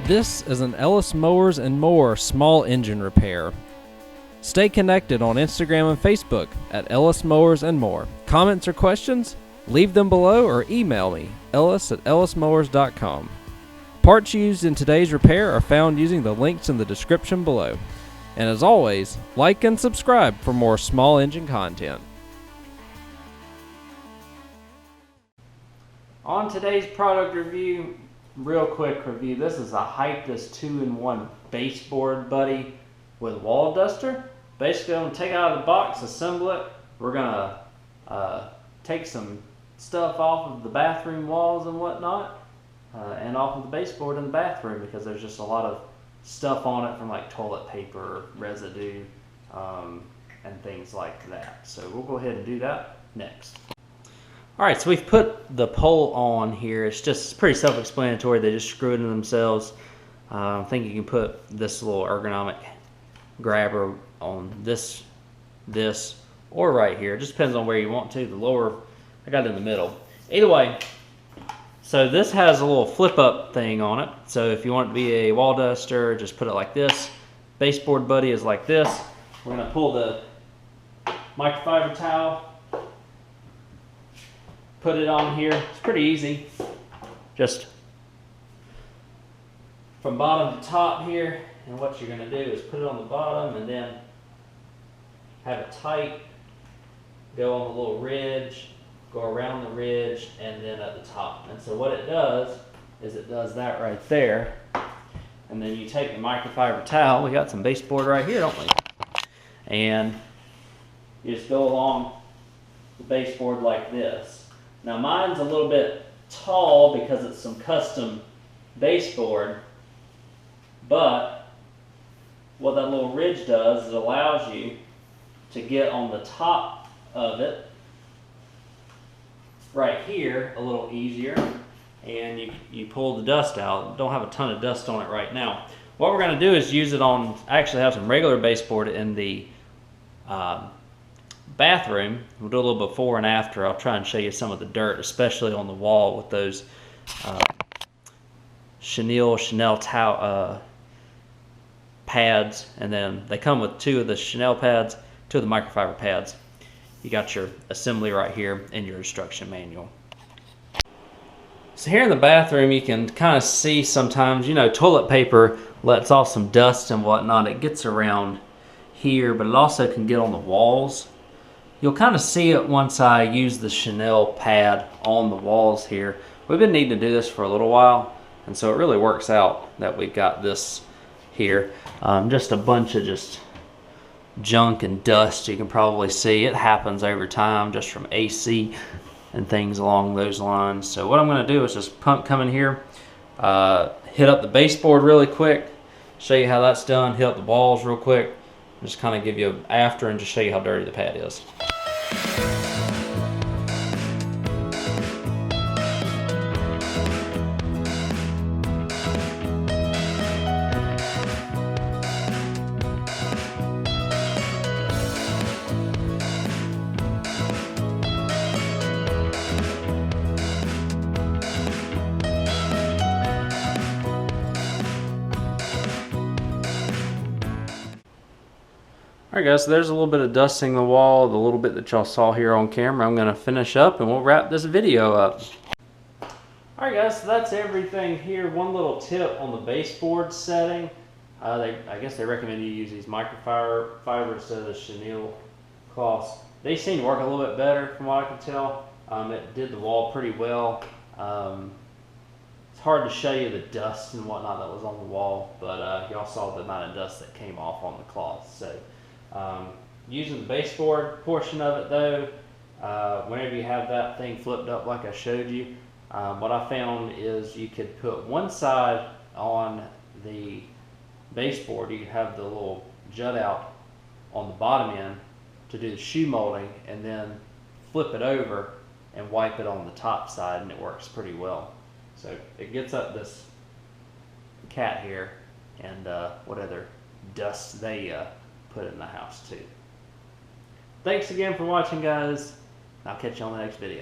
This is an Ellis Mowers and More small engine repair. Stay connected on Instagram and Facebook at Ellis Mowers and More. Comments or questions? Leave them below or email me, ellis@ellismowers.com. Parts used in today's repair are found using the links in the description below. And as always, like and subscribe for more small engine content. On today's product review, real quick review, this is a Hiptis 2-in-1 baseboard buddy with wall duster. Basically, I'm going to take it out of the box, assemble it. We're going to take some stuff off of the bathroom walls and whatnot, and off of the baseboard in the bathroom, because there's just a lot of stuff on it from like toilet paper, residue, and things like that. So we'll go ahead and do that next. Alright, so we've put the pole on here. It's pretty self-explanatory. They just screw it in themselves. I think you can put this little ergonomic grabber on this, or right here. It just depends on where you want to. The lower, I got it in the middle. Either way, so this has a little flip-up thing on it. So if you want it to be a wall duster, just put it like this. Baseboard buddy is like this. We're going to pull the microfiber towel, put it on here. It's pretty easy. Just from bottom to top here. And what you're going to do is put it on the bottom and then have it tight. Go on the little ridge, go around the ridge, and then at the top. And so what it does is it does that right there. And then you take the microfiber towel. We got some baseboard right here, don't we? And you just go along the baseboard like this. Now mine's a little bit tall because it's some custom baseboard, but what that little ridge does is it allows you to get on the top of it right here a little easier, and you pull the dust out. Don't have a ton of dust on it right now. What we're going to do is use it on, I actually have some regular baseboard in the bathroom. We'll do a little before and after. I'll try and show you some of the dirt, especially on the wall with those Chanel towel pads, and then they come with two of the Chanel pads, two of the microfiber pads. You got your assembly right here in your instruction manual. So here in the bathroom, you can kind of see sometimes, you know, toilet paper lets off some dust and whatnot. It gets around here, but it also can get on the walls. You'll kind of see it once I use the Chanel pad on the walls here. We've been needing to do this for a little while, and so it really works out that we've got this here. Just a bunch of just junk and dust you can probably see. It happens over time just from AC and things along those lines. So what I'm going to do is just come in here, hit up the baseboard really quick, show you how that's done, hit up the walls real quick, just kind of give you an after and just show you how dirty the pad is. Alright guys, so there's a little bit of dusting the wall, the little bit that y'all saw here on camera. I'm going to finish up and we'll wrap this video up. Alright guys, so that's everything here. One little tip on the baseboard setting. I guess they recommend you use these microfiber instead of the chenille cloths. They seem to work a little bit better from what I can tell. It did the wall pretty well. It's hard to show you the dust and whatnot that was on the wall, but y'all saw the amount of dust that came off on the cloth. So using the baseboard portion of it though, whenever you have that thing flipped up like I showed you, what I found is you could put one side on the baseboard. You could have the little jut out on the bottom end to do the shoe molding, and then flip it over and wipe it on the top side, and it works pretty well. So it gets up this cat here and what other dust they put in the house too. Thanks again for watching guys. I'll catch you on the next video.